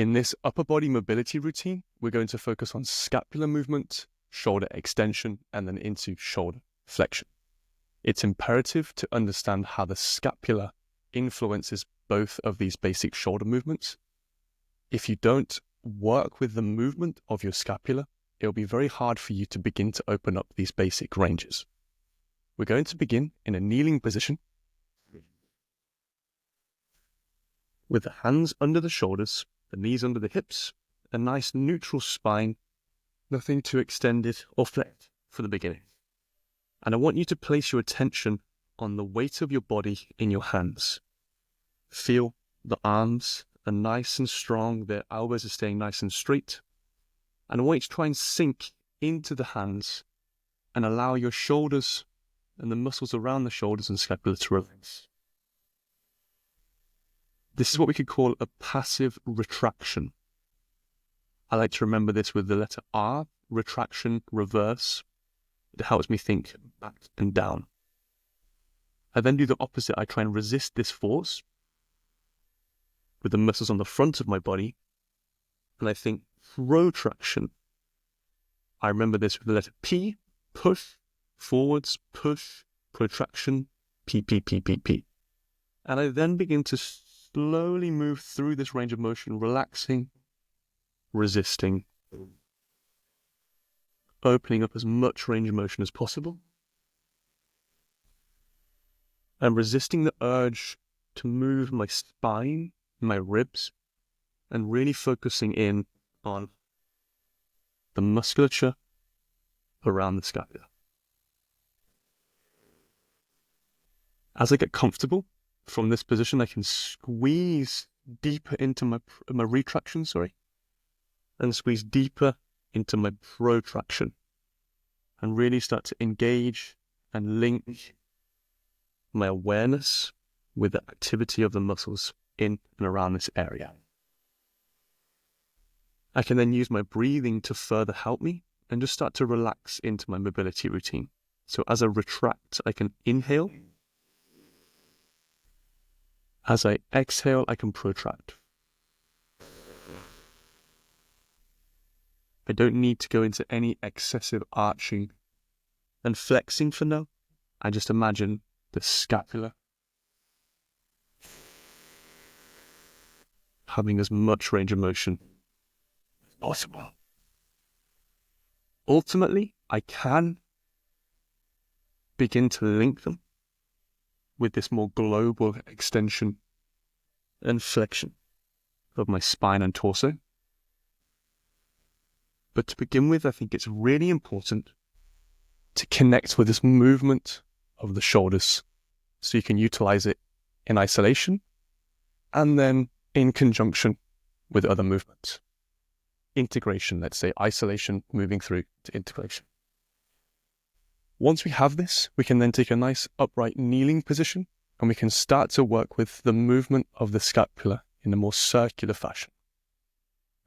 In this upper body mobility routine, we're going to focus on scapular movement, shoulder extension, and then into shoulder flexion. It's imperative to understand how the scapula influences both of these basic shoulder movements. If you don't work with the movement of your scapula, it'll be very hard for you to begin to open up these basic ranges. We're going to begin in a kneeling position with the hands under the shoulders, the knees under the hips, a nice neutral spine, nothing too extended or flat for the beginning. And I want you to place your attention on the weight of your body in your hands. Feel the arms are nice and strong, their elbows are staying nice and straight. And I want you to try and sink into the hands and allow your shoulders and the muscles around the shoulders and scapula to relax. This is what we could call a passive retraction. I like to remember this with the letter R, retraction, reverse. It helps me think back and down. I then do the opposite. I try and resist this force with the muscles on the front of my body, and I think protraction. I remember this with the letter P, push, forwards, push, protraction, P, P, P, P, P. And I then begin to slowly move through this range of motion, relaxing, resisting, opening up as much range of motion as possible, and resisting the urge to move my spine, my ribs, and really focusing in on the musculature around the scapula. As I get comfortable from this position, I can squeeze deeper into my retraction, and squeeze deeper into my protraction, and really start to engage and link my awareness with the activity of the muscles in and around this area. I can then use my breathing to further help me and just start to relax into my mobility routine. So as I retract, I can inhale. As I exhale, I can protract. I don't need to go into any excessive arching and flexing for now. I just imagine the scapula having as much range of motion as possible. Ultimately, I can begin to link them with this more global extension and flexion of my spine and torso. But to begin with, I think it's really important to connect with this movement of the shoulders so you can utilize it in isolation and then in conjunction with other movements. Integration, let's say isolation moving through to integration. Once we have this, we can then take a nice upright kneeling position and we can start to work with the movement of the scapula in a more circular fashion.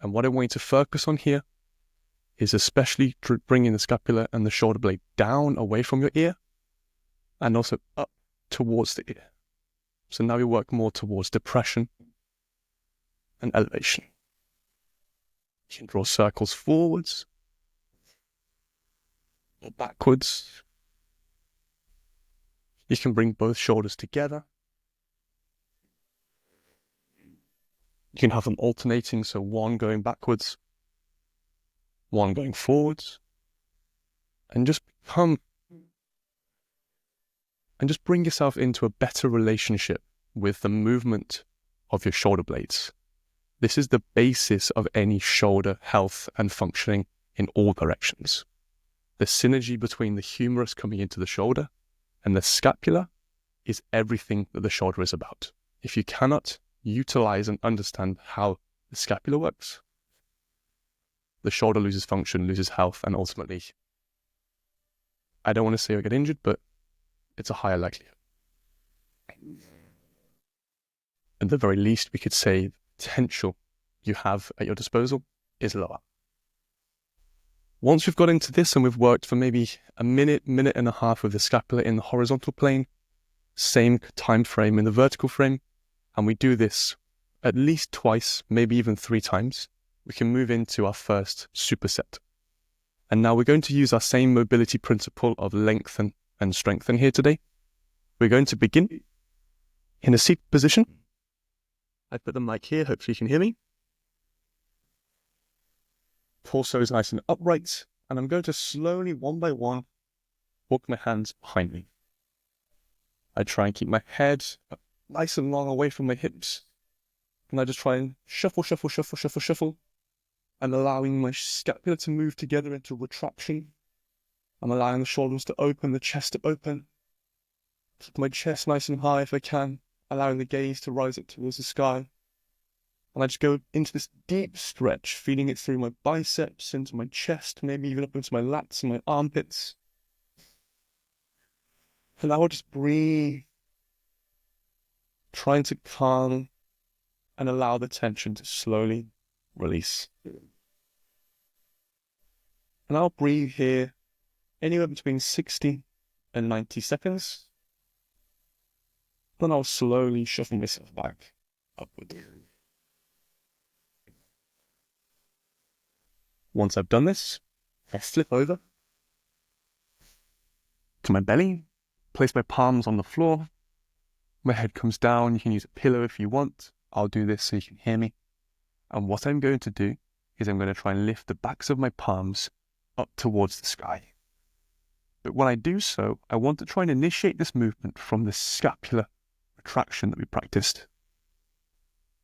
And what I want you to focus on here is especially bringing the scapula and the shoulder blade down away from your ear and also up towards the ear. So now we work more towards depression and elevation. You can draw circles forwards or backwards. You can bring both shoulders together. You can have them alternating, so one going backwards, one going forwards, and just bring yourself into a better relationship with the movement of your shoulder blades. This is the basis of any shoulder health and functioning in all directions. The synergy between the humerus coming into the shoulder and the scapula is everything that the shoulder is about. If you cannot utilize and understand how the scapula works, the shoulder loses function, loses health, and ultimately, I don't want to say you'll get injured, but it's a higher likelihood. At the very least, we could say the potential you have at your disposal is lower. Once we've got into this and we've worked for maybe a minute, minute and a half with the scapula in the horizontal plane, same time frame in the vertical frame, and we do this at least twice, maybe even 3 times, we can move into our first superset. And now we're going to use our same mobility principle of lengthen and strengthen here today. We're going to begin in a seat position. I put the mic here, hopefully you can hear me. Torso is nice and upright, and I'm going to slowly, one by one, walk my hands behind me. I try and keep my head nice and long away from my hips, and I just try and shuffle, and allowing my scapula to move together into retraction. I'm allowing the shoulders to open, the chest to open. Keep my chest nice and high if I can, allowing the gaze to rise up towards the sky. And I just go into this deep stretch, feeling it through my biceps, into my chest, maybe even up into my lats and my armpits. And I will just breathe, trying to calm and allow the tension to slowly release. And I'll breathe here anywhere between 60 and 90 seconds. Then I'll slowly shuffle myself back upward. Once I've done this, I'll flip over to my belly, place my palms on the floor. My head comes down. You can use a pillow if you want. I'll do this so you can hear me. And what I'm going to do is I'm going to try and lift the backs of my palms up towards the sky. But when I do so, I want to try and initiate this movement from the scapular retraction that we practiced.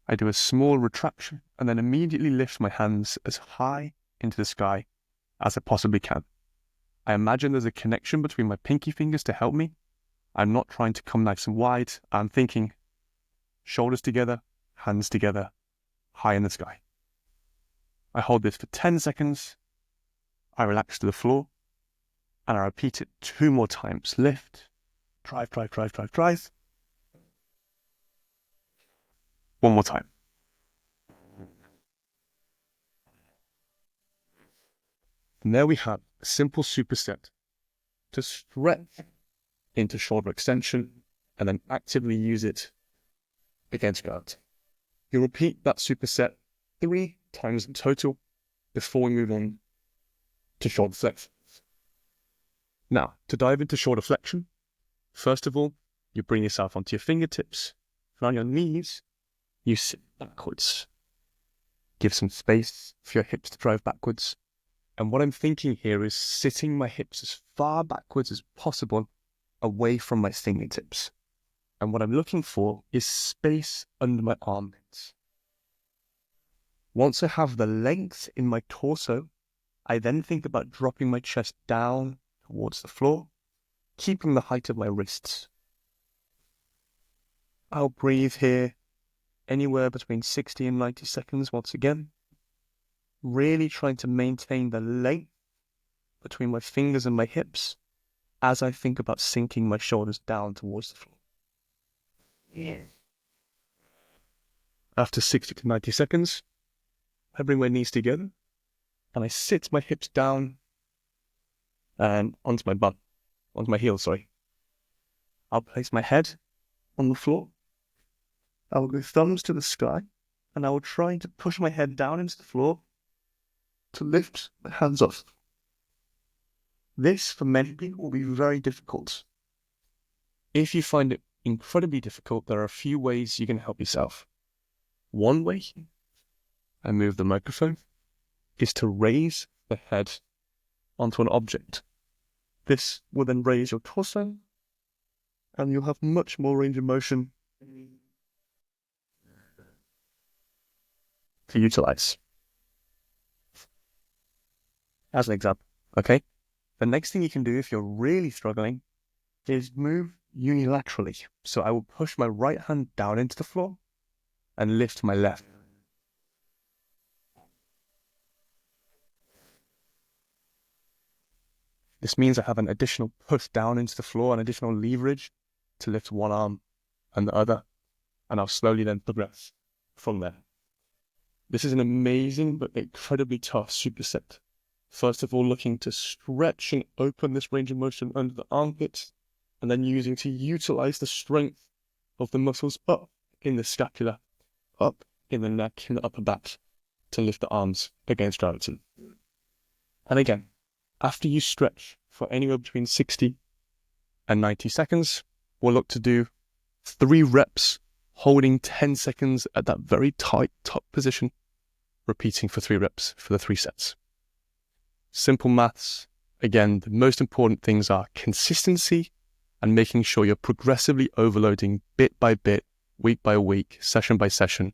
I do a small retraction and then immediately lift my hands as high into the sky as I possibly can. I imagine there's a connection between my pinky fingers to help me. I'm not trying to come nice and wide. I'm thinking shoulders together, hands together, high in the sky. I hold this for 10 seconds. I relax to the floor and I repeat it 2 more times. Lift, drive. 1 more time. And there we have a simple superset to stretch into shoulder extension and then actively use it against guard. You repeat that superset 3 times in total before we move on to shoulder flexion. Now, to dive into shoulder flexion, first of all, you bring yourself onto your fingertips, and on your knees, you sit backwards. Give some space for your hips to drive backwards. And what I'm thinking here is sitting my hips as far backwards as possible away from my fingertips. And what I'm looking for is space under my armpits. Once I have the length in my torso, I then think about dropping my chest down towards the floor, keeping the height of my wrists. I'll breathe here anywhere between 60 and 90 seconds once again, really trying to maintain the length between my fingers and my hips as I think about sinking my shoulders down towards the floor. After 60 to 90 seconds, I bring my knees together and I sit my hips down and onto my heels, I'll place my head on the floor. I will go thumbs to the sky and I will try to push my head down into the floor to lift my hands off. This, for many people, will be very difficult. If you find it incredibly difficult, there are a few ways you can help yourself. One way, I move the microphone, is to raise the head onto an object. This will then raise your torso, and you'll have much more range of motion to utilize. As an example, okay? The next thing you can do if you're really struggling is move unilaterally. So I will push my right hand down into the floor and lift my left. This means I have an additional push down into the floor, an additional leverage to lift one arm and the other, and I'll slowly then progress from there. This is an amazing but incredibly tough superset. First of all, looking to stretch and open this range of motion under the armpits, and then using to utilize the strength of the muscles up in the scapula, up in the neck, in the upper back, to lift the arms against gravity. And again, after you stretch for anywhere between 60 and 90 seconds, we'll look to do 3 reps, holding 10 seconds at that very tight top position, repeating for 3 reps for the 3 sets. Simple maths. Again, the most important things are consistency and making sure you're progressively overloading bit by bit, week by week, session by session,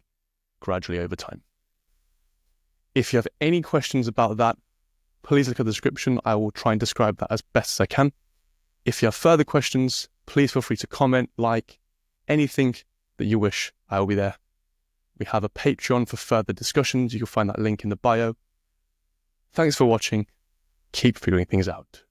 gradually over time. If you have any questions about that, please look at the description. I will try and describe that as best as I can. If you have further questions, please feel free to comment, like, anything that you wish. I will be there. We have a Patreon for further discussions. You can find that link in the bio. Thanks for watching. Keep figuring things out.